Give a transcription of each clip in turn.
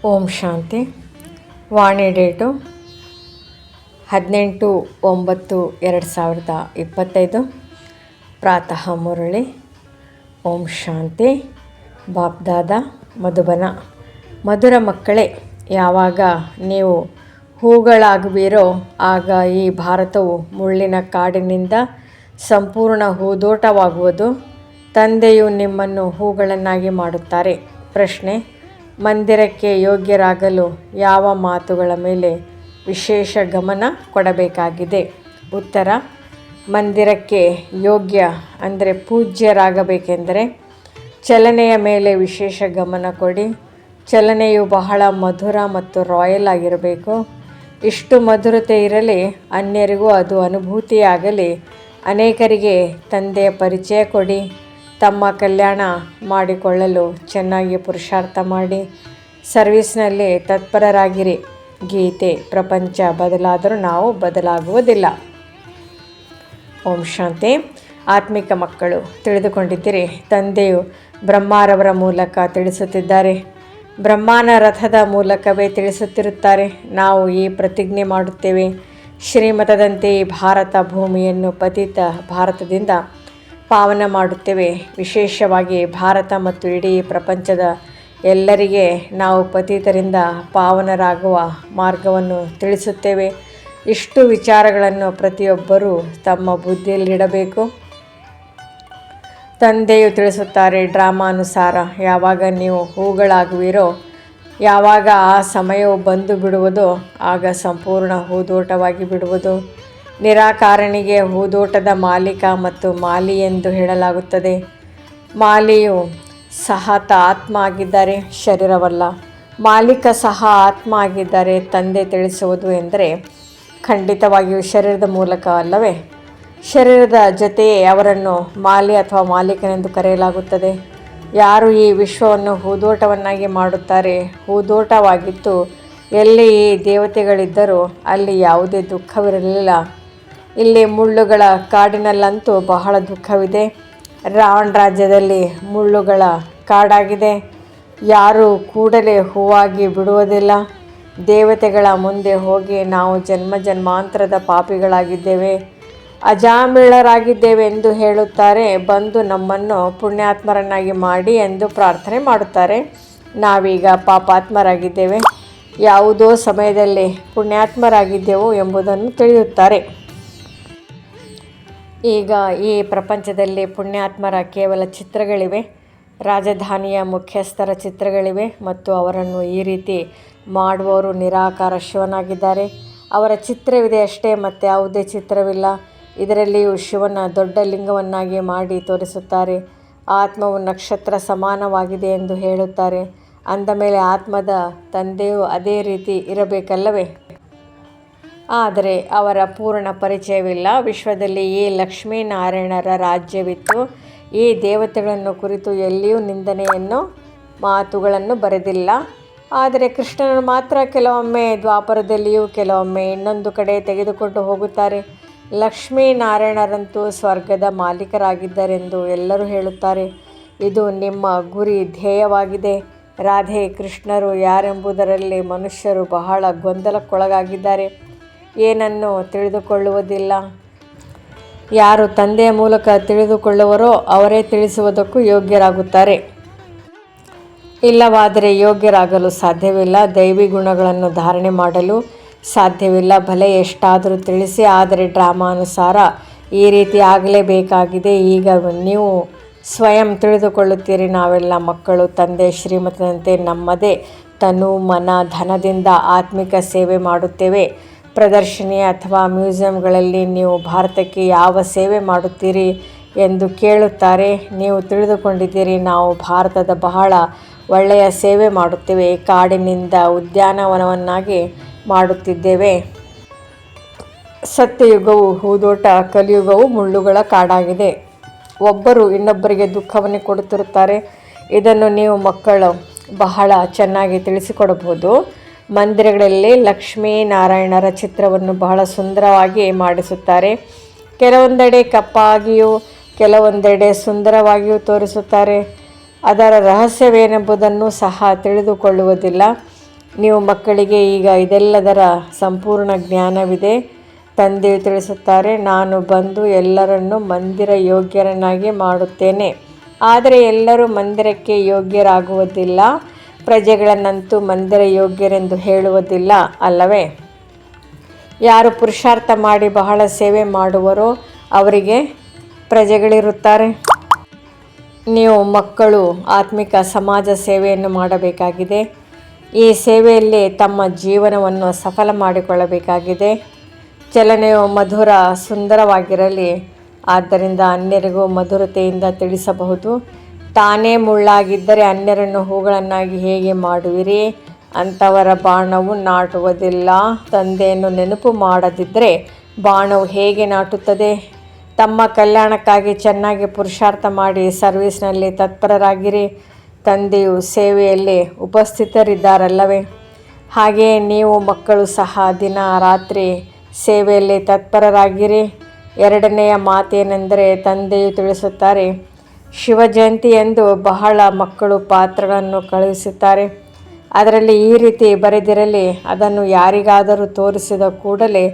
ಓಂ ಶಾಂತಿ. ವಾಣಿ date 18/9/2025. ಪ್ರಾತಃ ಮುರಳಿ. ಓಂ ಶಾಂತಿ. ಬಾಪ್ದಾದ ಮಧುಬನ. ಮಧುರ ಮಕ್ಕಳೇ, ಯಾವಾಗ ನೀವು ಹೂಗಳಾಗುವಿರೋ ಆಗ ಈ ಭಾರತವು ಮುಳ್ಳಿನ ಕಾಡಿನಿಂದ ಸಂಪೂರ್ಣ ಹೂದೋಟವಾಗುವುದು. ತಂದೆಯು ನಿಮ್ಮನ್ನು ಹೂಗಳನ್ನಾಗಿ ಮಾಡುತ್ತಾರೆ. ಪ್ರಶ್ನೆ: ಮಂದಿರಕ್ಕೆ ಯೋಗ್ಯರಾಗಲು ಯಾವ ಮಾತುಗಳ ಮೇಲೆ ವಿಶೇಷ ಗಮನ ಕೊಡಬೇಕಾಗಿದೆ? ಉತ್ತರ: ಮಂದಿರಕ್ಕೆ ಯೋಗ್ಯ ಅಂದರೆ ಪೂಜ್ಯರಾಗಬೇಕೆಂದರೆ ಚಲನೆಯ ಮೇಲೆ ವಿಶೇಷ ಗಮನ ಕೊಡಿ. ಚಲನೆಯು ಬಹಳ ಮಧುರ ಮತ್ತು ರಾಯಲ್ ಆಗಿರಬೇಕು. ಇಷ್ಟು ಮಧುರತೆ ಇರಲಿ, ಅನ್ಯರಿಗೂ ಅದು ಅನುಭೂತಿಯಾಗಲಿ. ಅನೇಕರಿಗೆ ತಂದೆಯ ಪರಿಚಯ ಕೊಡಿ. ತಮ್ಮ ಕಲ್ಯಾಣ ಮಾಡಿಕೊಳ್ಳಲು ಚೆನ್ನಾಗಿ ಪುರುಷಾರ್ಥ ಮಾಡಿ ಸರ್ವಿಸ್ನಲ್ಲಿ ತತ್ಪರರಾಗಿರಿ. ಗೀತೆ: ಪ್ರಪಂಚ ಬದಲಾದರೂ ನಾವು ಬದಲಾಗುವುದಿಲ್ಲ. ಓಂ ಶಾಂತಿ. ಆತ್ಮಿಕ ಮಕ್ಕಳು ತಿಳಿದುಕೊಂಡಿದ್ದೀರಿ, ತಂದೆಯು ಬ್ರಹ್ಮರವರ ಮೂಲಕ ತಿಳಿಸುತ್ತಿದ್ದಾರೆ. ಬ್ರಹ್ಮನ ರಥದ ಮೂಲಕವೇ ತಿಳಿಸುತ್ತಿರುತ್ತಾರೆ. ನಾವು ಈ ಪ್ರತಿಜ್ಞೆ ಮಾಡುತ್ತೇವೆ: ಶ್ರೀಮತದಂತೆ ಈ ಭಾರತ ಭೂಮಿಯನ್ನು ಪತಿತ ಭಾರತದಿಂದ ಪಾವನ ಮಾಡುತ್ತೇವೆ. ವಿಶೇಷವಾಗಿ ಭಾರತ ಮತ್ತು ಇಡೀ ಪ್ರಪಂಚದ ಎಲ್ಲರಿಗೆ ನಾವು ಪತಿತರಿಂದ ಪಾವನರಾಗುವ ಮಾರ್ಗವನ್ನು ತಿಳಿಸುತ್ತೇವೆ. ಇಷ್ಟು ವಿಚಾರಗಳನ್ನು ಪ್ರತಿಯೊಬ್ಬರೂ ತಮ್ಮ ಬುದ್ಧಿಯಲ್ಲಿಡಬೇಕು. ತಂದೆಯು ತಿಳಿಸುತ್ತಾರೆ ಡ್ರಾಮಾನುಸಾರ, ಯಾವಾಗ ನೀವು ಹೂಗಳಾಗುವಿರೋ, ಯಾವಾಗ ಆ ಸಮಯವು ಬಂದು ಬಿಡುವುದೋ ಆಗ ಸಂಪೂರ್ಣ ಹೂದೋಟವಾಗಿ ಬಿಡುವುದು. ನಿರಾಕಾರನಿಗೆ ಹೂದೋಟದ ಮಾಲೀಕ ಮತ್ತು ಮಾಲಿ ಎಂದು ಹೇಳಲಾಗುತ್ತದೆ. ಮಾಲಿಯು ಸಹ ಆತ್ಮ ಆಗಿದ್ದಾರೆ, ಶರೀರವಲ್ಲ. ಮಾಲೀಕ ಸಹ ಆತ್ಮ ಆಗಿದ್ದಾರೆ. ತಂದೆ ತಿಳಿಸುವುದು ಎಂದರೆ ಖಂಡಿತವಾಗಿಯೂ ಶರೀರದ ಮೂಲಕ ಅಲ್ಲವೇ? ಶರೀರದ ಜೊತೆಯೇ ಅವರನ್ನು ಮಾಲಿ ಅಥವಾ ಮಾಲೀಕನೆಂದು ಕರೆಯಲಾಗುತ್ತದೆ. ಯಾರು ಈ ವಿಶ್ವವನ್ನು ಹೂದೋಟವನ್ನಾಗಿ ಮಾಡುತ್ತಾರೆ, ಹೂದೋಟವಾಗಿತ್ತು. ಎಲ್ಲಿ ಈ ದೇವತೆಗಳಿದ್ದರೂ ಅಲ್ಲಿ ಯಾವುದೇ ದುಃಖವಿರಲಿಲ್ಲ. ಇಲ್ಲಿ ಮುಳ್ಳುಗಳ ಕಾಡಿನಲ್ಲಂತೂ ಬಹಳ ದುಃಖವಿದೆ. ರಾವಣ ರಾಜ್ಯದಲ್ಲಿ ಮುಳ್ಳುಗಳ ಕಾಡಾಗಿದೆ. ಯಾರೂ ಕೂಡಲೇ ಹೂವಾಗಿ ಬಿಡುವುದಿಲ್ಲ. ದೇವತೆಗಳ ಮುಂದೆ ಹೋಗಿ ನಾವು ಜನ್ಮ ಜನ್ಮಾಂತರದ ಪಾಪಿಗಳಾಗಿದ್ದೇವೆ, ಅಜಾಮಿಳರಾಗಿದ್ದೇವೆ ಎಂದು ಹೇಳುತ್ತಾರೆ. ಬಂದು ನಮ್ಮನ್ನು ಪುಣ್ಯಾತ್ಮರನ್ನಾಗಿ ಮಾಡಿ ಎಂದು ಪ್ರಾರ್ಥನೆ ಮಾಡುತ್ತಾರೆ. ನಾವೀಗ ಪಾಪಾತ್ಮರಾಗಿದ್ದೇವೆ, ಯಾವುದೋ ಸಮಯದಲ್ಲಿ ಪುಣ್ಯಾತ್ಮರಾಗಿದ್ದೆವು ಎಂಬುದನ್ನು ತಿಳಿಯುತ್ತಾರೆ. ಈಗ ಈ ಪ್ರಪಂಚದಲ್ಲಿ ಪುಣ್ಯಾತ್ಮರ ಕೇವಲ ಚಿತ್ರಗಳಿವೆ, ರಾಜಧಾನಿಯ ಮುಖ್ಯಸ್ಥರ ಚಿತ್ರಗಳಿವೆ ಮತ್ತು ಅವರನ್ನು ಈ ರೀತಿ ಮಾಡುವವರು ನಿರಾಕಾರ ಶಿವನಾಗಿದ್ದಾರೆ. ಅವರ ಚಿತ್ರವಿದೆ ಅಷ್ಟೇ, ಮತ್ತು ಯಾವುದೇ ಚಿತ್ರವಿಲ್ಲ. ಇದರಲ್ಲಿಯೂ ಶಿವನ ದೊಡ್ಡ ಲಿಂಗವನ್ನಾಗಿ ಮಾಡಿ ತೋರಿಸುತ್ತಾರೆ. ಆತ್ಮವು ನಕ್ಷತ್ರ ಸಮಾನವಾಗಿದೆ ಎಂದು ಹೇಳುತ್ತಾರೆ. ಅಂದ ಮೇಲೆ ಆತ್ಮದ ತಂದೆಯೂ ಅದೇ ರೀತಿ ಇರಬೇಕಲ್ಲವೇ? ಆದರೆ ಅವರ ಪೂರ್ಣ ಪರಿಚಯವಿಲ್ಲ. ವಿಶ್ವದಲ್ಲಿ ಈ ಲಕ್ಷ್ಮೀನಾರಾಯಣರ ರಾಜ್ಯವಿತ್ತು. ಈ ದೇವತೆಗಳನ್ನು ಕುರಿತು ಎಲ್ಲಿಯೂ ನಿಂದನೆಯನ್ನು ಮಾತುಗಳನ್ನು ಬರೆದಿಲ್ಲ. ಆದರೆ ಕೃಷ್ಣನು ಮಾತ್ರ ಕೆಲವೊಮ್ಮೆ ದ್ವಾಪರದಲ್ಲಿಯೂ ಕೆಲವೊಮ್ಮೆ ಇನ್ನೊಂದು ಕಡೆ ತೆಗೆದುಕೊಂಡು ಹೋಗುತ್ತಾರೆ. ಲಕ್ಷ್ಮೀನಾರಾಯಣರಂತೂ ಸ್ವರ್ಗದ ಮಾಲೀಕರಾಗಿದ್ದಾರೆಂದು ಎಲ್ಲರೂ ಹೇಳುತ್ತಾರೆ. ಇದು ನಿಮ್ಮ ಗುರಿ ಧ್ಯೇಯವಾಗಿದೆ. ರಾಧೆ ಕೃಷ್ಣರು ಯಾರೆಂಬುದರಲ್ಲಿ ಮನುಷ್ಯರು ಬಹಳ ಗೊಂದಲಕ್ಕೊಳಗಾಗಿದ್ದಾರೆ, ಏನನ್ನು ತಿಳಿದುಕೊಳ್ಳುವುದಿಲ್ಲ. ಯಾರು ತಂದೆಯ ಮೂಲಕ ತಿಳಿದುಕೊಳ್ಳುವರೋ ಅವರೇ ತಿಳಿಸುವುದಕ್ಕೂ ಯೋಗ್ಯರಾಗುತ್ತಾರೆ. ಇಲ್ಲವಾದರೆ ಯೋಗ್ಯರಾಗಲು ಸಾಧ್ಯವಿಲ್ಲ. ದೈವಿ ಗುಣಗಳನ್ನು ಧಾರಣೆ ಮಾಡಲು ಸಾಧ್ಯವಿಲ್ಲ. ಭಲೆ ಎಷ್ಟಾದರೂ ತಿಳಿಸಿ, ಆದರೆ ಡ್ರಾಮಾನುಸಾರ ಈ ರೀತಿ ಆಗಲೇಬೇಕಾಗಿದೆ. ಈಗ ನೀವು ಸ್ವಯಂ ತಿಳಿದುಕೊಳ್ಳುತ್ತೀರಿ. ನಾವೆಲ್ಲ ಮಕ್ಕಳು. ತಂದೆ ಶ್ರೀಮತದಂತೆ ನಮ್ಮದೇ ತನು ಮನ ಧನದಿಂದ ಆತ್ಮಿಕ ಸೇವೆ ಮಾಡುತ್ತೇವೆ. ಪ್ರದರ್ಶನಿ ಅಥವಾ ಮ್ಯೂಸಿಯಂಗಳಲ್ಲಿ ನೀವು ಭಾರತಕ್ಕೆ ಯಾವ ಸೇವೆ ಮಾಡುತ್ತೀರಿ ಎಂದು ಕೇಳುತ್ತಾರೆ. ನೀವು ತಿಳಿದುಕೊಂಡಿದ್ದೀರಿ, ನಾವು ಭಾರತದ ಬಹಳ ಒಳ್ಳೆಯ ಸೇವೆ ಮಾಡುತ್ತೇವೆ. ಕಾಡಿನಿಂದ ಉದ್ಯಾನವನವನ್ನಾಗಿ ಮಾಡುತ್ತಿದ್ದೇವೆ. ಸತ್ಯಯುಗವು ಹೂದೋಟ, ಕಲಿಯುಗವು ಮುಳ್ಳುಗಳ ಕಾಡಾಗಿದೆ. ಒಬ್ಬರು ಇನ್ನೊಬ್ಬರಿಗೆ ದುಃಖವನ್ನು ಕೊಡುತ್ತಿರುತ್ತಾರೆ. ಇದನ್ನು ನೀವು ಮಕ್ಕಳು ಬಹಳ ಚೆನ್ನಾಗಿ ತಿಳಿಸಿಕೊಡಬಹುದು. ಮಂದಿರಗಳಲ್ಲಿ ಲಕ್ಷ್ಮೀನಾರಾಯಣರ ಚಿತ್ರವನ್ನು ಬಹಳ ಸುಂದರವಾಗಿ ಮಾಡಿಸುತ್ತಾರೆ. ಕೆಲವೊಂದೆಡೆ ಕಪ್ಪಾಗಿಯೂ ಕೆಲವೊಂದೆಡೆ ಸುಂದರವಾಗಿಯೂ ತೋರಿಸುತ್ತಾರೆ. ಅದರ ರಹಸ್ಯವೇನೆಂಬುದನ್ನು ಸಹ ತಿಳಿದುಕೊಳ್ಳುವುದಿಲ್ಲ. ನೀವು ಮಕ್ಕಳಿಗೆ ಈಗ ಇದೆಲ್ಲದರ ಸಂಪೂರ್ಣ ಜ್ಞಾನವಿದೆ. ತಂದೆಯು ತಿಳಿಸುತ್ತಾರೆ, ನಾನು ಬಂದು ಎಲ್ಲರನ್ನೂ ಮಂದಿರ ಯೋಗ್ಯರನ್ನಾಗಿ ಮಾಡುತ್ತೇನೆ. ಆದರೆ ಎಲ್ಲರೂ ಮಂದಿರಕ್ಕೆ ಯೋಗ್ಯರಾಗುವುದಿಲ್ಲ. ಪ್ರಜೆಗಳನ್ನಂತೂ ಮಂದಿರ ಯೋಗ್ಯರೆಂದು ಹೇಳುವುದಿಲ್ಲ ಅಲ್ಲವೇ? ಯಾರು ಪುರುಷಾರ್ಥ ಮಾಡಿ ಬಹಳ ಸೇವೆ ಮಾಡುವರೋ ಅವರಿಗೆ ಪ್ರಜೆಗಳಿರುತ್ತಾರೆ. ನೀವು ಮಕ್ಕಳು ಆತ್ಮಿಕ ಸಮಾಜ ಸೇವೆಯನ್ನು ಮಾಡಬೇಕಾಗಿದೆ. ಈ ಸೇವೆಯಲ್ಲಿ ತಮ್ಮ ಜೀವನವನ್ನು ಸಫಲ ಮಾಡಿಕೊಳ್ಳಬೇಕಾಗಿದೆ. ಚಲನೆಯು ಮಧುರ ಸುಂದರವಾಗಿರಲಿ. ಆದ್ದರಿಂದ ಅನ್ಯರಿಗೂ ಮಧುರತೆಯಿಂದ ತಿಳಿಸಬಹುದು. ತಾನೇ ಮುಳ್ಳಾಗಿದ್ದರೆ ಅನ್ಯರನ್ನು ಹೂಗಳನ್ನಾಗಿ ಹೇಗೆ ಮಾಡುವಿರಿ? ಅಂಥವರ ಬಾಣವು ನಾಟುವುದಿಲ್ಲ. ತಂದೆಯನ್ನು ನೆನಪು ಮಾಡದಿದ್ದರೆ ಬಾಣವು ಹೇಗೆ ನಾಟುತ್ತದೆ? ತಮ್ಮ ಕಲ್ಯಾಣಕ್ಕಾಗಿ ಚೆನ್ನಾಗಿ ಪುರುಷಾರ್ಥ ಮಾಡಿ ಸರ್ವಿಸ್ನಲ್ಲಿ ತತ್ಪರರಾಗಿರಿ. ತಂದೆಯು ಸೇವೆಯಲ್ಲಿ ಉಪಸ್ಥಿತರಿದ್ದಾರಲ್ಲವೇ? ಹಾಗೆಯೇ ನೀವು ಮಕ್ಕಳು ಸಹ ದಿನ ರಾತ್ರಿ ಸೇವೆಯಲ್ಲಿ ತತ್ಪರರಾಗಿರಿ. ಎರಡನೆಯ ಮಾತೇನೆಂದರೆ, ತಂದೆಯು ತಿಳಿಸುತ್ತಾರೆ, ಶಿವಜಯಂತಿ ಎಂದು ಬಹಳ ಮಕ್ಕಳು ಪಾತ್ರಗಳನ್ನು ಕಳುಹಿಸುತ್ತಾರೆ. ಅದರಲ್ಲಿ ಈ ರೀತಿ ಬರೆದಿರಲಿ, ಅದನ್ನು ಯಾರಿಗಾದರೂ ತೋರಿಸಿದ ಕೂಡಲೇ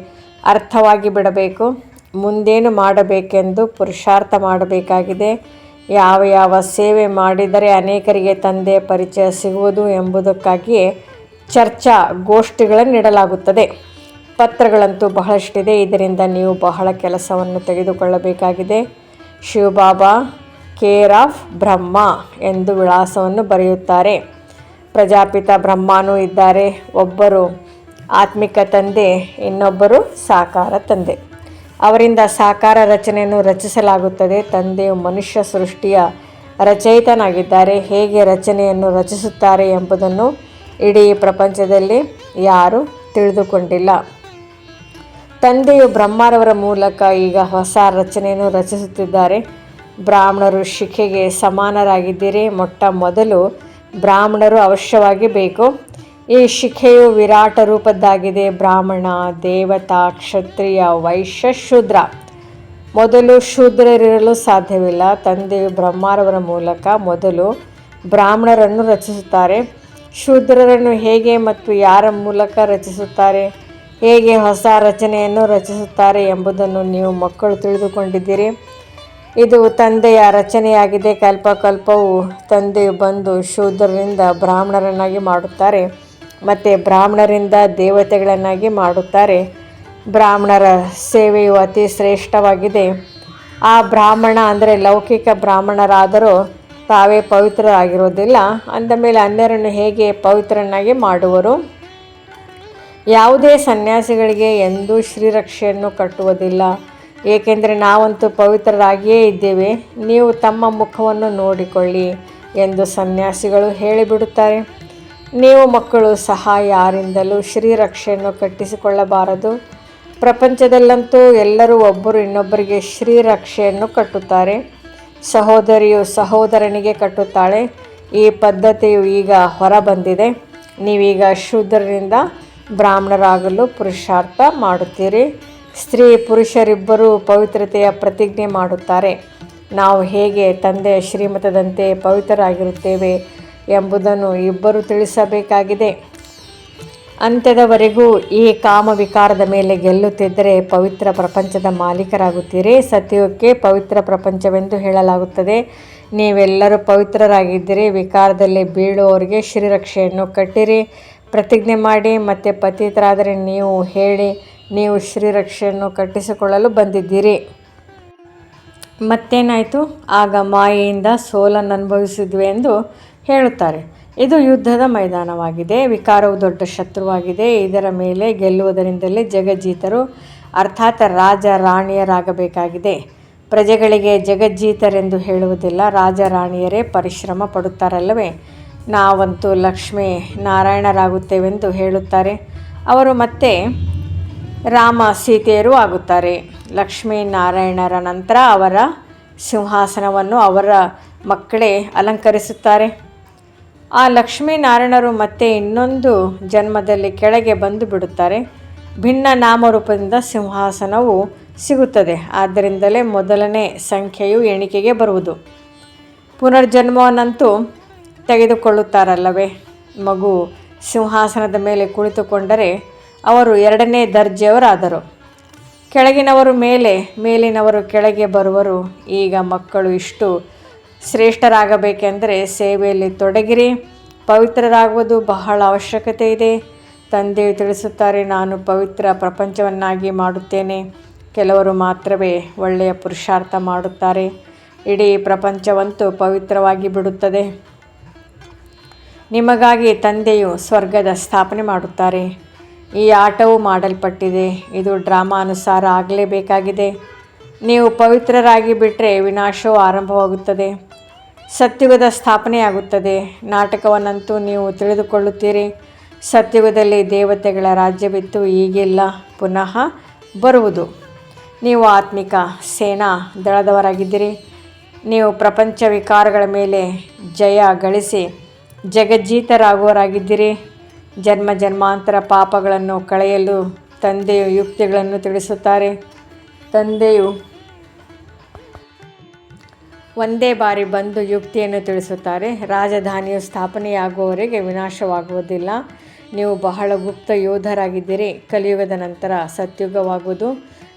ಅರ್ಥವಾಗಿ ಬಿಡಬೇಕು. ಮುಂದೇನು ಮಾಡಬೇಕೆಂದು ಪುರುಷಾರ್ಥ ಮಾಡಬೇಕಾಗಿದೆ. ಯಾವ ಯಾವ ಸೇವೆ ಮಾಡಿದರೆ ಅನೇಕರಿಗೆ ತಂದೆಯ ಪರಿಚಯ ಸಿಗುವುದು ಎಂಬುದಕ್ಕಾಗಿಯೇ ಚರ್ಚಾ ಗೋಷ್ಠಿಗಳನ್ನು ನೀಡಲಾಗುತ್ತದೆ. ಪತ್ರಗಳಂತೂ ಬಹಳಷ್ಟಿದೆ. ಇದರಿಂದ ನೀವು ಬಹಳ ಕೆಲಸವನ್ನು ತೆಗೆದುಕೊಳ್ಳಬೇಕಾಗಿದೆ. ಶಿವಬಾಬಾ ಕೇರ್ ಆಫ್ ಬ್ರಹ್ಮ ಎಂದು ವಿಳಾಸವನ್ನು ಬರೆಯುತ್ತಾರೆ. ಪ್ರಜಾಪಿತ ಬ್ರಹ್ಮನೂ ಇದ್ದಾರೆ. ಒಬ್ಬರು ಆತ್ಮಿಕ ತಂದೆ, ಇನ್ನೊಬ್ಬರು ಸಾಕಾರ ತಂದೆ. ಅವರಿಂದ ಸಾಕಾರ ರಚನೆಯನ್ನು ರಚಿಸಲಾಗುತ್ತದೆ. ತಂದೆಯು ಮನುಷ್ಯ ಸೃಷ್ಟಿಯ ರಚಯಿತನಾಗಿದ್ದಾರೆ. ಹೇಗೆ ರಚನೆಯನ್ನು ರಚಿಸುತ್ತಾರೆ ಎಂಬುದನ್ನು ಇಡೀ ಪ್ರಪಂಚದಲ್ಲಿ ಯಾರೂ ತಿಳಿದುಕೊಂಡಿಲ್ಲ. ತಂದೆಯು ಬ್ರಹ್ಮರವರ ಮೂಲಕ ಈಗ ಹೊಸ ರಚನೆಯನ್ನು ರಚಿಸುತ್ತಿದ್ದಾರೆ. ಬ್ರಾಹ್ಮಣರು ಶಿಖೆಗೆ ಸಮಾನರಾಗಿದ್ದೀರಿ. ಮೊಟ್ಟ ಮೊದಲು ಬ್ರಾಹ್ಮಣರು ಅವಶ್ಯವಾಗಿ ಬೇಕು. ಈ ಶಿಖೆಯು ವಿರಾಟ ರೂಪದ್ದಾಗಿದೆ. ಬ್ರಾಹ್ಮಣ, ದೇವತಾ, ಕ್ಷತ್ರಿಯ, ವೈಶ್ಯ, ಶೂದ್ರ. ಮೊದಲು ಶೂದ್ರರಿರಲು ಸಾಧ್ಯವಿಲ್ಲ. ತಂದೆಯು ಬ್ರಹ್ಮರವರ ಮೂಲಕ ಮೊದಲು ಬ್ರಾಹ್ಮಣರನ್ನು ರಚಿಸುತ್ತಾರೆ. ಶೂದ್ರರನ್ನು ಹೇಗೆ ಮತ್ತು ಯಾರ ಮೂಲಕ ರಚಿಸುತ್ತಾರೆ, ಹೇಗೆ ಹೊಸ ರಚನೆಯನ್ನು ರಚಿಸುತ್ತಾರೆ ಎಂಬುದನ್ನು ನೀವು ಮಕ್ಕಳು ತಿಳಿದುಕೊಂಡಿದ್ದೀರಿ. ಇದು ತಂದೆಯ ರಚನೆಯಾಗಿದೆ. ಕಲ್ಪಕಲ್ಪವು ತಂದೆಯು ಬಂದು ಶೂದ್ರರಿಂದ ಬ್ರಾಹ್ಮಣರನ್ನಾಗಿ ಮಾಡುತ್ತಾರೆ ಮತ್ತು ಬ್ರಾಹ್ಮಣರಿಂದ ದೇವತೆಗಳನ್ನಾಗಿ ಮಾಡುತ್ತಾರೆ. ಬ್ರಾಹ್ಮಣರ ಸೇವೆಯು ಅತಿ ಶ್ರೇಷ್ಠವಾಗಿದೆ. ಆ ಬ್ರಾಹ್ಮಣ ಅಂದರೆ ಲೌಕಿಕ ಬ್ರಾಹ್ಮಣರಾದರೂ ತಾವೇ ಪವಿತ್ರರಾಗಿರೋದಿಲ್ಲ. ಅಂದಮೇಲೆ ಅನ್ಯರನ್ನು ಹೇಗೆ ಪವಿತ್ರನಾಗಿ ಮಾಡುವರು? ಯಾವುದೇ ಸನ್ಯಾಸಿಗಳಿಗೆ ಎಂದೂ ಶ್ರೀರಕ್ಷೆಯನ್ನು ಕಟ್ಟುವುದಿಲ್ಲ. ಏಕೆಂದರೆ ನಾವಂತೂ ಪವಿತ್ರರಾಗಿಯೇ ಇದ್ದೇವೆ. ನೀವು ತಮ್ಮ ಮುಖವನ್ನು ನೋಡಿಕೊಳ್ಳಿ ಎಂದು ಸನ್ಯಾಸಿಗಳು ಹೇಳಿಬಿಡುತ್ತಾರೆ. ನೀವು ಮಕ್ಕಳು ಸಹ ಯಾರಿಂದಲೂ ಶ್ರೀರಕ್ಷೆಯನ್ನು ಕಟ್ಟಿಸಿಕೊಳ್ಳಬಾರದು. ಪ್ರಪಂಚದಲ್ಲಂತೂ ಎಲ್ಲರೂ ಒಬ್ಬರು ಇನ್ನೊಬ್ಬರಿಗೆ ಶ್ರೀರಕ್ಷೆಯನ್ನು ಕಟ್ಟುತ್ತಾರೆ. ಸಹೋದರಿಯು ಸಹೋದರನಿಗೆ ಕಟ್ಟುತ್ತಾಳೆ. ಈ ಪದ್ಧತಿಯು ಈಗ ಹೊರಬಂದಿದೆ. ನೀವೀಗ ಶೂದ್ರರಿಂದ ಬ್ರಾಹ್ಮಣರಾಗಲು ಪುರುಷಾರ್ಥ ಮಾಡುತ್ತೀರಿ. ಸ್ತ್ರೀ ಪುರುಷರಿಬ್ಬರೂ ಪವಿತ್ರತೆಯ ಪ್ರತಿಜ್ಞೆ ಮಾಡುತ್ತಾರೆ. ನಾವು ಹೇಗೆ ತಂದೆಯ ಶ್ರೀಮತದಂತೆ ಪವಿತ್ರರಾಗಿರುತ್ತೇವೆ ಎಂಬುದನ್ನು ಇಬ್ಬರು ತಿಳಿಸಬೇಕಾಗಿದೆ. ಅಂತ್ಯದವರೆಗೂ ಈ ಕಾಮವಿಕಾರದ ಮೇಲೆ ಗೆಲ್ಲುತ್ತಿದ್ದರೆ ಪವಿತ್ರ ಪ್ರಪಂಚದ ಮಾಲೀಕರಾಗುತ್ತೀರಿ. ಸತ್ಯಕ್ಕೆ ಪವಿತ್ರ ಪ್ರಪಂಚವೆಂದು ಹೇಳಲಾಗುತ್ತದೆ. ನೀವೆಲ್ಲರೂ ಪವಿತ್ರರಾಗಿದ್ದೀರಿ. ವಿಕಾರದಲ್ಲಿ ಬೀಳುವವರಿಗೆ ಶ್ರೀರಕ್ಷೆಯನ್ನು ಕಟ್ಟಿರಿ. ಪ್ರತಿಜ್ಞೆ ಮಾಡಿ ಮತ್ತು ಪತಿತರಾದರೆ ನೀವು ಹೇಳಿ, ನೀವು ಶ್ರೀರಕ್ಷೆಯನ್ನು ಕಟ್ಟಿಸಿಕೊಳ್ಳಲು ಬಂದಿದ್ದೀರಿ. ಮತ್ತೇನಾಯಿತು? ಆಗ ಮಾಯೆಯಿಂದ ಸೋಲನ್ನು ಅನುಭವಿಸಿದ್ವಿ ಎಂದು ಹೇಳುತ್ತಾರೆ. ಇದು ಯುದ್ಧದ ಮೈದಾನವಾಗಿದೆ. ವಿಕಾರವು ದೊಡ್ಡ ಶತ್ರುವಾಗಿದೆ. ಇದರ ಮೇಲೆ ಗೆಲ್ಲುವುದರಿಂದಲೇ ಜಗಜ್ಜೀತರು ಅರ್ಥಾತ್ ರಾಜ ರಾಣಿಯರಾಗಬೇಕಾಗಿದೆ. ಪ್ರಜೆಗಳಿಗೆ ಜಗಜ್ಜೀತರೆಂದು ಹೇಳುವುದಿಲ್ಲ. ರಾಜ ರಾಣಿಯರೇ ಪರಿಶ್ರಮ ಪಡುತ್ತಾರಲ್ಲವೇ? ನಾವಂತೂ ಲಕ್ಷ್ಮೀ ನಾರಾಯಣರಾಗುತ್ತೇವೆಂದು ಹೇಳುತ್ತಾರೆ. ಅವರು ಮತ್ತೆ ರಾಮ ಸೀತೆಯರು ಆಗುತ್ತಾರೆ. ಲಕ್ಷ್ಮೀನಾರಾಯಣರ ನಂತರ ಅವರ ಸಿಂಹಾಸನವನ್ನು ಅವರ ಮಕ್ಕಳೇ ಅಲಂಕರಿಸುತ್ತಾರೆ. ಆ ಲಕ್ಷ್ಮೀನಾರಾಯಣರು ಮತ್ತೆ ಇನ್ನೊಂದು ಜನ್ಮದಲ್ಲಿ ಕೆಳಗೆ ಬಂದು ಬಿಡುತ್ತಾರೆ. ಭಿನ್ನ ನಾಮರೂಪದಿಂದ ಸಿಂಹಾಸನವು ಸಿಗುತ್ತದೆ. ಆದ್ದರಿಂದಲೇ ಮೊದಲನೇ ಸಂಖ್ಯೆಯು ಎಣಿಕೆಗೆ ಬರುವುದು. ಪುನರ್ಜನ್ಮವನ್ನಂತೂ ತೆಗೆದುಕೊಳ್ಳುತ್ತಾರಲ್ಲವೇ? ಮಗು ಸಿಂಹಾಸನದ ಮೇಲೆ ಕುಳಿತುಕೊಂಡರೆ ಅವರು ಎರಡನೇ ದರ್ಜೆಯವರಾದರು. ಕೆಳಗಿನವರು ಮೇಲೆ, ಮೇಲಿನವರು ಕೆಳಗೆ ಬರುವರು. ಈಗ ಮಕ್ಕಳು ಇಷ್ಟು ಶ್ರೇಷ್ಠರಾಗಬೇಕೆಂದರೆ ಸೇವೆಯಲ್ಲಿ ತೊಡಗಿರಿ. ಪವಿತ್ರರಾಗುವುದು ಬಹಳ ಅವಶ್ಯಕತೆ ಇದೆ. ತಂದೆಯು ತಿಳಿಸುತ್ತಾರೆ, ನಾನು ಪವಿತ್ರ ಪ್ರಪಂಚವನ್ನಾಗಿ ಮಾಡುತ್ತೇನೆ. ಕೆಲವರು ಮಾತ್ರವೇ ಒಳ್ಳೆಯ ಪುರುಷಾರ್ಥ ಮಾಡುತ್ತಾರೆ. ಇಡೀ ಪ್ರಪಂಚವಂತೂ ಪವಿತ್ರವಾಗಿ ಬಿಡುತ್ತದೆ. ನಿಮಗಾಗಿ ತಂದೆಯು ಸ್ವರ್ಗದ ಸ್ಥಾಪನೆ ಮಾಡುತ್ತಾರೆ. ಈ ಆಟವು ಮಾಡಲ್ಪಟ್ಟಿದೆ. ಇದು ಡ್ರಾಮಾನುಸಾರ ಆಗಲೇಬೇಕಾಗಿದೆ. ನೀವು ಪವಿತ್ರರಾಗಿ ಬಿಟ್ಟರೆ ವಿನಾಶವು ಆರಂಭವಾಗುತ್ತದೆ. ಸತ್ಯುಗದ ಸ್ಥಾಪನೆಯಾಗುತ್ತದೆ. ನಾಟಕವನ್ನಂತೂ ನೀವು ತಿಳಿದುಕೊಳ್ಳುತ್ತೀರಿ. ಸತ್ಯುಗದಲ್ಲಿ ದೇವತೆಗಳ ರಾಜ್ಯವಿತ್ತು, ಈಗಿಲ್ಲ, ಪುನಃ ಬರುವುದು. ನೀವು ಆತ್ಮಿಕ ಸೇನಾ ದಳದವರಾಗಿದ್ದೀರಿ. ನೀವು ಪ್ರಪಂಚ ವಿಕಾರಗಳ ಮೇಲೆ ಜಯ ಗಳಿಸಿ ಜಗಜ್ಜೀತರಾಗುವವರಾಗಿದ್ದೀರಿ. ಜನ್ಮ ಜನ್ಮಾಂತರ ಪಾಪಗಳನ್ನು ಕಳೆಯಲು ತಂದೆಯು ಯುಕ್ತಿಗಳನ್ನು ತಿಳಿಸುತ್ತಾರೆ. ತಂದೆಯು ಒಂದೇ ಬಾರಿ ಬಂದು ಯುಕ್ತಿಯನ್ನು ತಿಳಿಸುತ್ತಾರೆ. ರಾಜಧಾನಿಯು ಸ್ಥಾಪನೆಯಾಗುವವರೆಗೆ ವಿನಾಶವಾಗುವುದಿಲ್ಲ. ನೀವು ಬಹಳ ಗುಪ್ತ ಯೋಧರಾಗಿದ್ದೀರಿ. ಕಲಿಯುಗದ ನಂತರ ಸತ್ಯುಗವಾಗುವುದು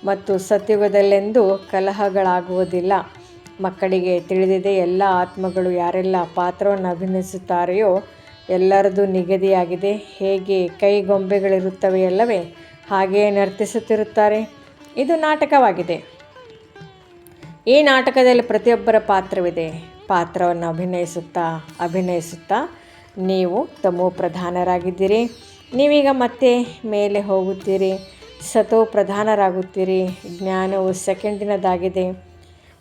ಮತ್ತು ಸತ್ಯುಗದಲ್ಲೆಂದೂ ಕಲಹಗಳಾಗುವುದಿಲ್ಲ. ಮಕ್ಕಳಿಗೆ ತಿಳಿದಿದೆ, ಎಲ್ಲ ಆತ್ಮಗಳು ಯಾರೆಲ್ಲ ಪಾತ್ರವನ್ನು ಅಭಿನಯಿಸುತ್ತಾರೆಯೋ ಎಲ್ಲರದು ನಿಗದಿಯಾಗಿದೆ. ಹೇಗೆ ಕೈಗೊಂಬೆಗಳಿರುತ್ತವೆಯಲ್ಲವೇ ಹಾಗೆಯೇ ನರ್ತಿಸುತ್ತಿರುತ್ತಾರೆ. ಇದು ನಾಟಕವಾಗಿದೆ. ಈ ನಾಟಕದಲ್ಲಿ ಪ್ರತಿಯೊಬ್ಬರ ಪಾತ್ರವಿದೆ. ಪಾತ್ರವನ್ನು ಅಭಿನಯಿಸುತ್ತಾ ನೀವು ತಮೋ ಪ್ರಧಾನರಾಗಿದ್ದೀರಿ. ನೀವೀಗ ಮತ್ತೆ ಮೇಲೆ ಹೋಗುತ್ತೀರಿ, ಸತೋ ಪ್ರಧಾನರಾಗುತ್ತೀರಿ. ಜ್ಞಾನವು ಸೆಕೆಂಡಿನದಾಗಿದೆ.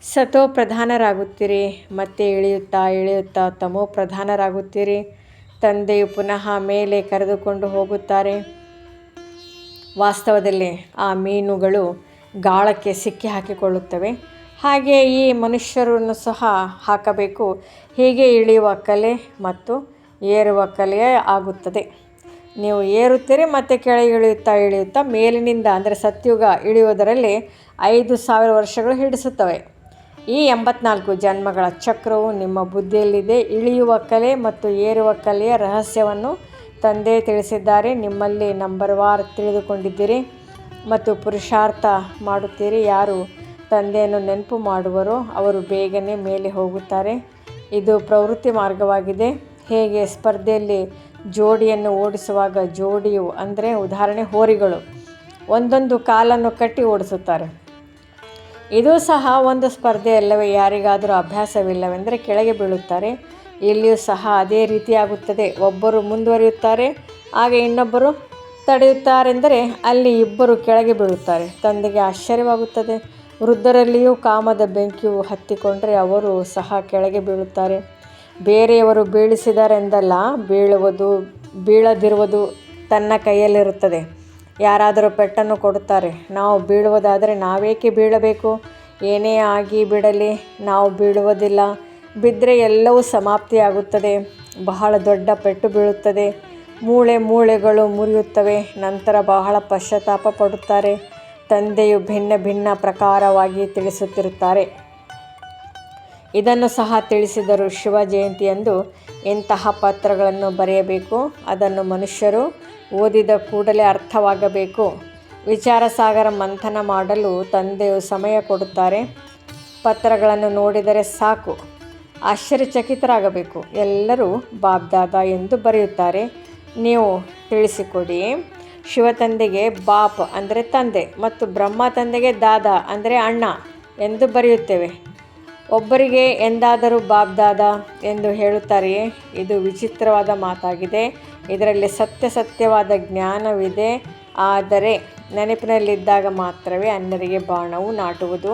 ಸತೋ ಪ್ರಧಾನರಾಗುತ್ತೀರಿ, ಮತ್ತೆ ಇಳಿಯುತ್ತಾ ತಮೋ ಪ್ರಧಾನರಾಗುತ್ತೀರಿ. ತಂದೆಯು ಪುನಃ ಮೇಲೆ ಕರೆದುಕೊಂಡು ಹೋಗುತ್ತಾರೆ. ವಾಸ್ತವದಲ್ಲಿ ಆ ಮೀನುಗಳು ಗಾಳಕ್ಕೆ ಸಿಕ್ಕಿ ಹಾಕಿಕೊಳ್ಳುತ್ತವೆ. ಹಾಗೆಯೇ ಈ ಮನುಷ್ಯರನ್ನು ಸಹ ಹಾಕಬೇಕು. ಹೀಗೆ ಇಳಿಯುವ ಕಲೆ ಮತ್ತು ಏರುವ ಕಲೆ ಆಗುತ್ತದೆ. ನೀವು ಏರುತ್ತೀರಿ ಮತ್ತು ಕೆಳಗೆ ಇಳಿಯುತ್ತಾ ಮೇಲಿನಿಂದ ಅಂದರೆ ಸತ್ಯುಗ ಇಳಿಯುವುದರಲ್ಲಿ 5000 ವರ್ಷಗಳು ಹಿಡಿಸುತ್ತವೆ. ಈ 84 ಜನ್ಮಗಳ ಚಕ್ರವು ನಿಮ್ಮ ಬುದ್ಧಿಯಲ್ಲಿದೆ. ಇಳಿಯುವ ಕಲೆ ಮತ್ತು ಏರುವ ಕಲೆಯ ರಹಸ್ಯವನ್ನು ತಂದೆ ತಿಳಿಸಿದ್ದಾರೆ. ನಿಮ್ಮಲ್ಲಿ ನಂಬರ್ವಾರ್ ತಿಳಿದುಕೊಂಡಿದ್ದೀರಿ ಮತ್ತು ಪುರುಷಾರ್ಥ ಮಾಡುತ್ತೀರಿ. ಯಾರು ತಂದೆಯನ್ನು ನೆನಪು ಮಾಡುವರೋ ಅವರು ಬೇಗನೆ ಮೇಲೆ ಹೋಗುತ್ತಾರೆ. ಇದು ಪ್ರವೃತ್ತಿ ಮಾರ್ಗವಾಗಿದೆ. ಹೇಗೆ ಸ್ಪರ್ಧೆಯಲ್ಲಿ ಜೋಡಿಯನ್ನು ಓಡಿಸುವಾಗ ಜೋಡಿಯು ಅಂದರೆ ಉದಾಹರಣೆ ಹೋರಿಗಳು ಒಂದೊಂದು ಕಾಲನ್ನು ಕಟ್ಟಿ ಓಡಿಸುತ್ತಾರೆ. ಇದು ಸಹ ಒಂದು ಸ್ಪರ್ಧೆ ಅಲ್ಲವೇ? ಯಾರಿಗಾದರೂ ಅಭ್ಯಾಸವಿಲ್ಲವೆಂದರೆ ಕೆಳಗೆ ಬೀಳುತ್ತಾರೆ. ಇಲ್ಲಿಯೂ ಸಹ ಅದೇ ರೀತಿಯಾಗುತ್ತದೆ. ಒಬ್ಬರು ಮುಂದುವರಿಯುತ್ತಾರೆ, ಆಗ ಇನ್ನೊಬ್ಬರು ತಡೆಯುತ್ತಾರೆಂದರೆ ಅಲ್ಲಿ ಇಬ್ಬರು ಕೆಳಗೆ ಬೀಳುತ್ತಾರೆ. ತಂದೆಗೆ ಆಶ್ಚರ್ಯವಾಗುತ್ತದೆ. ವೃದ್ಧರಲ್ಲಿಯೂ ಕಾಮದ ಬೆಂಕಿಯು ಹತ್ತಿಕೊಂಡರೆ ಅವರು ಸಹ ಕೆಳಗೆ ಬೀಳುತ್ತಾರೆ. ಬೇರೆಯವರು ಬೀಳಿಸಿದರೆಂದಲ್ಲ, ಬೀಳದಿರುವುದು ತನ್ನ ಕೈಯಲ್ಲಿರುತ್ತದೆ. ಯಾರಾದರೂ ಪೆಟ್ಟನ್ನು ಕೊಡುತ್ತಾರೆ. ನಾವು ಬೀಳುವುದಾದರೆ ನಾವೇಕೆ ಬೀಳಬೇಕು? ಏನೇ ಆಗಿ ಬಿಡಲಿ, ನಾವು ಬೀಳುವುದಿಲ್ಲ. ಬಿದ್ದರೆ ಎಲ್ಲವೂ ಸಮಾಪ್ತಿಯಾಗುತ್ತದೆ. ಬಹಳ ದೊಡ್ಡ ಪೆಟ್ಟು ಬೀಳುತ್ತದೆ. ಮೂಳೆಗಳು ಮುರಿಯುತ್ತವೆ. ನಂತರ ಬಹಳ ಪಶ್ಚಾತ್ತಾಪ ಪಡುತ್ತಾರೆ. ತಂದೆಯು ಭಿನ್ನ ಭಿನ್ನ ಪ್ರಕಾರವಾಗಿ ತಿಳಿಸುತ್ತಿರುತ್ತಾರೆ. ಇದನ್ನು ಸಹ ತಿಳಿಸಿದರು. ಶಿವ ಜಯಂತಿಯಂದು ಇಂತಹ ಪತ್ರಗಳನ್ನು ಬರೆಯಬೇಕು. ಅದನ್ನು ಮನುಷ್ಯರು ಓದಿದ ಕೂಡಲೇ ಅರ್ಥವಾಗಬೇಕು. ವಿಚಾರಸಾಗರ ಮಂಥನ ಮಾಡಲು ತಂದೆಯು ಸಮಯ ಕೊಡುತ್ತಾರೆ. ಪತ್ರಗಳನ್ನು ನೋಡಿದರೆ ಸಾಕು, ಆಶ್ಚರ್ಯಚಕಿತರಾಗಬೇಕು. ಎಲ್ಲರೂ ಬಾಬ್ದಾದ ಎಂದು ಬರೆಯುತ್ತಾರೆ. ನೀವು ತಿಳಿಸಿಕೊಡಿ. ಶಿವ ತಂದೆಗೆ ಬಾಪ್ ಅಂದರೆ ತಂದೆ ಮತ್ತು ಬ್ರಹ್ಮ ತಂದೆಗೆ ದಾದಾ ಅಂದರೆ ಅಣ್ಣ ಎಂದು ಬರೆಯುತ್ತೇವೆ. ಒಬ್ಬರಿಗೆ ಎಂದಾದರೂ ಬಾಬ್ದಾದ ಎಂದು ಹೇಳುತ್ತಾರೆಯೇ? ಇದು ವಿಚಿತ್ರವಾದ ಮಾತಾಗಿದೆ. ಇದರಲ್ಲಿ ಸತ್ಯವಾದ ಜ್ಞಾನವಿದೆ. ಆದರೆ ನೆನಪಿನಲ್ಲಿದ್ದಾಗ ಮಾತ್ರವೇ ಅನ್ಯರಿಗೆ ಬಾಣವು ನಾಟುವುದು.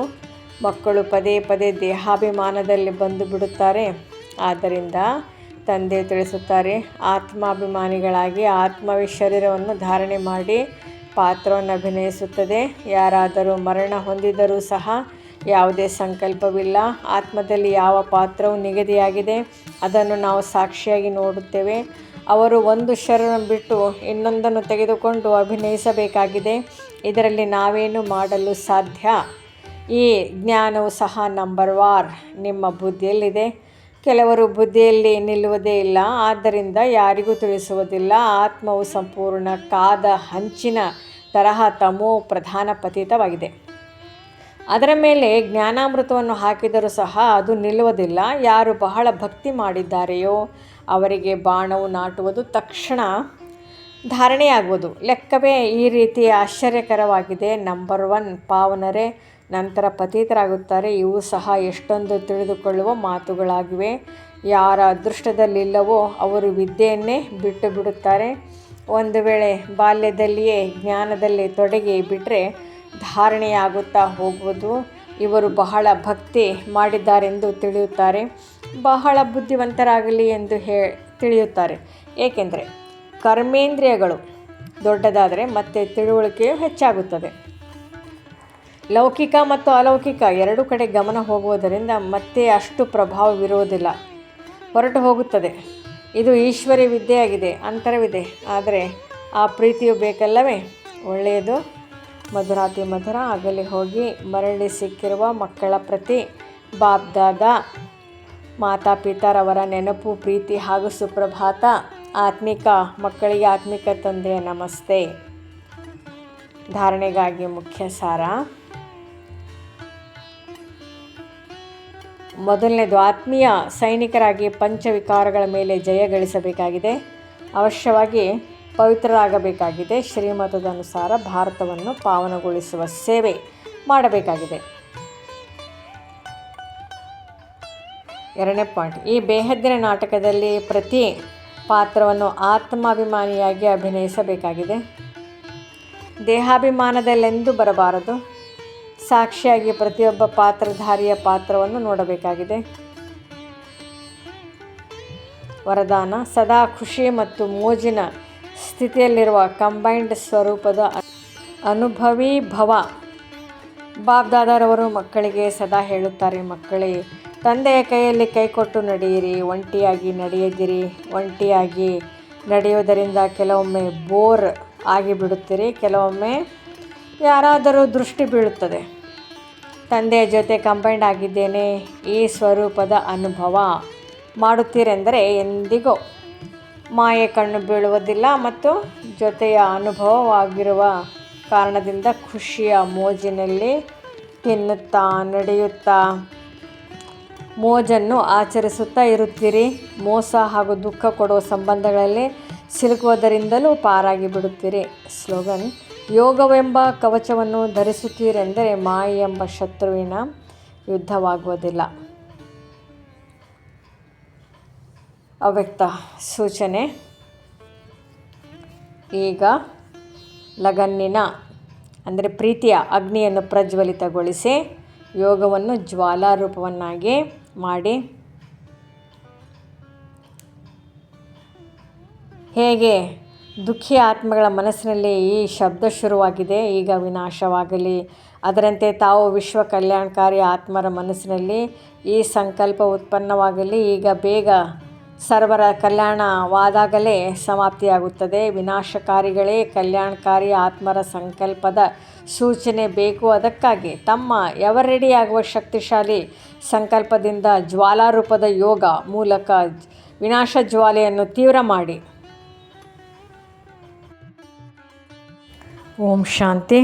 ಮಕ್ಕಳು ಪದೇ ಪದೇ ದೇಹಾಭಿಮಾನದಲ್ಲಿ ಬಂದು ಬಿಡುತ್ತಾರೆ. ಆದ್ದರಿಂದ ತಂದೆ ತಿಳಿಸುತ್ತಾರೆ, ಆತ್ಮಾಭಿಮಾನಿಗಳಾಗಿ ಆತ್ಮವೇ ಶರೀರವನ್ನು ಧಾರಣೆ ಮಾಡಿ ಪಾತ್ರವನ್ನು ಅಭಿನಯಿಸುತ್ತದೆ. ಯಾರಾದರೂ ಮರಣ ಹೊಂದಿದರೂ ಸಹ ಯಾವುದೇ ಸಂಕಲ್ಪವಿಲ್ಲ. ಆತ್ಮದಲ್ಲಿ ಯಾವ ಪಾತ್ರವು ನಿಗದಿಯಾಗಿದೆ ಅದನ್ನು ನಾವು ಸಾಕ್ಷಿಯಾಗಿ ನೋಡುತ್ತೇವೆ. ಅವರು ಒಂದು ಶರೀರವನ್ನು ಬಿಟ್ಟು ಇನ್ನೊಂದನ್ನು ತೆಗೆದುಕೊಂಡು ಅಭಿನಯಿಸಬೇಕಾಗಿದೆ. ಇದರಲ್ಲಿ ನಾವೇನು ಮಾಡಲು ಸಾಧ್ಯ? ಈ ಜ್ಞಾನವು ಸಹ ನಂಬರ್ವಾರ್ ನಿಮ್ಮ ಬುದ್ಧಿಯಲ್ಲಿದೆ. ಕೆಲವರು ಬುದ್ಧಿಯಲ್ಲಿ ನಿಲ್ಲುವುದೇ ಇಲ್ಲ, ಆದ್ದರಿಂದ ಯಾರಿಗೂ ತಿಳಿಸುವುದಿಲ್ಲ. ಆತ್ಮವು ಸಂಪೂರ್ಣ ಕಾದ ಹಂಚಿನ ತರಹ ತಮೋ ಪ್ರಧಾನ ಪತಿತವಾಗಿದೆ. ಅದರ ಮೇಲೆ ಜ್ಞಾನಾಮೃತವನ್ನು ಹಾಕಿದರೂ ಸಹ ಅದು ನಿಲ್ಲುವುದಿಲ್ಲ. ಯಾರು ಬಹಳ ಭಕ್ತಿ ಮಾಡಿದ್ದಾರೆಯೋ ಅವರಿಗೆ ಬಾಣವು ನಾಟುವುದು, ತಕ್ಷಣ ಧಾರಣೆಯಾಗುವುದು. ಲೆಕ್ಕವೇ ಈ ರೀತಿ ಆಶ್ಚರ್ಯಕರವಾಗಿದೆ. ನಂಬರ್ 1 ಪಾವನರೇ ನಂತರ ಪತಿತರಾಗುತ್ತಾರೆ. ಇವು ಸಹ ಎಷ್ಟೊಂದು ತಿಳಿದುಕೊಳ್ಳುವ ಮಾತುಗಳಾಗಿವೆ. ಯಾರ ಅದೃಷ್ಟದಲ್ಲಿಲ್ಲವೋ ಅವರು ವಿದ್ಯೆಯನ್ನೇ ಬಿಟ್ಟು ಬಿಡುತ್ತಾರೆ. ಒಂದು ವೇಳೆ ಬಾಲ್ಯದಲ್ಲಿಯೇ ಜ್ಞಾನದಲ್ಲಿ ತೊಡಗಿ ಬಿಟ್ಟರೆ ಧಾರಣೆಯಾಗುತ್ತಾ ಹೋಗುವುದು. ಇವರು ಬಹಳ ಭಕ್ತಿ ಮಾಡಿದ್ದಾರೆಂದು ತಿಳಿಯುತ್ತಾರೆ, ಬಹಳ ಬುದ್ಧಿವಂತರಾಗಲಿ ಎಂದು ತಿಳಿಯುತ್ತಾರೆ. ಏಕೆಂದರೆ ಕರ್ಮೇಂದ್ರಿಯಗಳು ದೊಡ್ಡದಾದರೆ ಮತ್ತೆ ತಿಳುವಳಿಕೆಯು ಹೆಚ್ಚಾಗುತ್ತದೆ. ಲೌಕಿಕ ಮತ್ತು ಅಲೌಕಿಕ ಎರಡೂ ಕಡೆ ಗಮನ ಹೋಗುವುದರಿಂದ ಮತ್ತೆ ಅಷ್ಟು ಪ್ರಭಾವವಿರುವುದಿಲ್ಲ, ಹೊರಟು ಹೋಗುತ್ತದೆ. ಇದು ಈಶ್ವರಿ ವಿದ್ಯೆಯಾಗಿದೆ. ಅಂತರವಿದೆ, ಆದರೆ ಆ ಪ್ರೀತಿಯು ಬೇಕಲ್ಲವೇ? ಒಳ್ಳೆಯದು. ಮಧುರಾತಿ ಮಧುರ. ಅಗಲಿ ಹೋಗಿ ಮರಳಿ ಸಿಕ್ಕಿರುವ ಮಕ್ಕಳ ಪ್ರತಿ ಬಾಬ್ದಾದಾ ಮಾತಾಪಿತರವರ ನೆನಪು, ಪ್ರೀತಿ ಹಾಗೂ ಸುಪ್ರಭಾತ. ಆತ್ಮಿಕ ಮಕ್ಕಳಿಗೆ ಆತ್ಮಿಕ ತಂದೆಯ ನಮಸ್ತೆ. ಧಾರಣೆಗಾಗಿ ಮುಖ್ಯ ಸಾರ. ಮೊದಲನೇದು, ಆತ್ಮೀಯ ಸೈನಿಕರಾಗಿ ಪಂಚವಿಕಾರಗಳ ಮೇಲೆ ಜಯ ಗಳಿಸಬೇಕಾಗಿದೆ. ಅವಶ್ಯವಾಗಿ ಪವಿತ್ರರಾಗಬೇಕಾಗಿದೆ. ಶ್ರೀಮತದ ಅನುಸಾರ ಭಾರತವನ್ನು ಪಾವನಗೊಳಿಸುವ ಸೇವೆ ಮಾಡಬೇಕಾಗಿದೆ. ಎರಡನೇ ಪಾಯಿಂಟ್, ಈ ಬೇಹದ್ದಿನ ನಾಟಕದಲ್ಲಿ ಪ್ರತಿ ಪಾತ್ರವನ್ನು ಆತ್ಮಾಭಿಮಾನಿಯಾಗಿ ಅಭಿನಯಿಸಬೇಕಾಗಿದೆ. ದೇಹಾಭಿಮಾನದಲ್ಲೆಂದೂ ಬರಬಾರದು. ಸಾಕ್ಷಿಯಾಗಿ ಪ್ರತಿಯೊಬ್ಬ ಪಾತ್ರಧಾರಿಯ ಪಾತ್ರವನ್ನು ನೋಡಬೇಕಾಗಿದೆ. ವರದಾನ, ಸದಾ ಖುಷಿ ಮತ್ತು ಮೋಜಿನ ಸ್ಥಿತಿಯಲ್ಲಿರುವ ಕಂಬೈನ್ಡ್ ಸ್ವರೂಪದ ಅನುಭವಿ ಭವ. ಬಾಬ್ದಾದಾರವರು ಮಕ್ಕಳಿಗೆ ಸದಾ ಹೇಳುತ್ತಾರೆ, ಮಕ್ಕಳೇ, ತಂದೆಯ ಕೈಯಲ್ಲಿ ಕೈಕೊಟ್ಟು ನಡೆಯಿರಿ, ಒಂಟಿಯಾಗಿ ನಡೆಯದಿರಿ. ಒಂಟಿಯಾಗಿ ನಡೆಯುವುದರಿಂದ ಕೆಲವೊಮ್ಮೆ ಬೋರ್ ಆಗಿಬಿಡುತ್ತೀರಿ, ಕೆಲವೊಮ್ಮೆ ಯಾರಾದರೂ ದೃಷ್ಟಿ ಬೀಳುತ್ತದೆ. ತಂದೆಯ ಜೊತೆ ಕಂಬೈಂಡ್ ಆಗಿದ್ದೇನೆ, ಈ ಸ್ವರೂಪದ ಅನುಭವ ಮಾಡುತ್ತೀರೆಂದರೆ ಎಂದಿಗೂ ಮಾಯೆ ಕಣ್ಣು ಬೀಳುವುದಿಲ್ಲ ಮತ್ತು ಜೊತೆಯ ಅನುಭವವಾಗಿರುವ ಕಾರಣದಿಂದ ಖುಷಿಯ ಮೋಜಿನಲ್ಲಿ ತಿನ್ನುತ್ತಾ ನಡೆಯುತ್ತಾ ಮೋಜನ್ನು ಆಚರಿಸುತ್ತಾ ಇರುತ್ತೀರಿ. ಮೋಸ ಹಾಗೂ ದುಃಖ ಕೊಡುವ ಸಂಬಂಧಗಳಲ್ಲಿ ಸಿಲುಕುವುದರಿಂದಲೂ ಪಾರಾಗಿ ಬಿಡುತ್ತೀರಿ. ಸ್ಲೋಗನ್, ಯೋಗವೆಂಬ ಕವಚವನ್ನು ಧರಿಸುತ್ತೀರೆಂದರೆ ಮಾಯೆ ಎಂಬ ಶತ್ರುವಿನ ಯುದ್ಧವಾಗುವುದಿಲ್ಲ. ಅವ್ಯಕ್ತ ಸೂಚನೆ. ಈಗ ಲಗನ್ನಿನ ಅಂದರೆ ಪ್ರೀತಿಯ ಅಗ್ನಿಯನ್ನು ಪ್ರಜ್ವಲಿತಗೊಳಿಸಿ ಯೋಗವನ್ನು ಜ್ವಾಲಾರೂಪವನ್ನಾಗಿ ಮಾಡಿ. ಹೇಗೆ ದುಃಖಿ ಆತ್ಮಗಳ ಮನಸ್ಸಿನಲ್ಲಿ ಈ ಶಬ್ದ ಶುರುವಾಗಿದೆ, ಈಗ ವಿನಾಶವಾಗಲಿ. ಅದರಂತೆ ತಾವು ವಿಶ್ವ ಕಲ್ಯಾಣಕಾರಿ ಆತ್ಮರ ಮನಸ್ಸಿನಲ್ಲಿ ಈ ಸಂಕಲ್ಪ ಉತ್ಪನ್ನವಾಗಲಿ. ಈಗ ಬೇಗ ಸರ್ವರ ಕಲ್ಯಾಣವಾದಾಗಲೇ ಸಮಾಪ್ತಿಯಾಗುತ್ತದೆ. ವಿನಾಶಕಾರಿಗಳೇ ಕಲ್ಯಾಣಕಾರಿ ಆತ್ಮರ ಸಂಕಲ್ಪದ ಸೂಚನೆ ಬೇಕು. ಅದಕ್ಕಾಗಿ ತಮ್ಮ ಎವರೆಡಿಯಾಗುವ ಶಕ್ತಿಶಾಲಿ ಸಂಕಲ್ಪದಿಂದ ಜ್ವಾಲಾರೂಪದ ಯೋಗ ಮೂಲಕ ವಿನಾಶ ಜ್ವಾಲೆಯನ್ನು ತೀವ್ರ ಮಾಡಿ. ಓಂ ಶಾಂತಿ.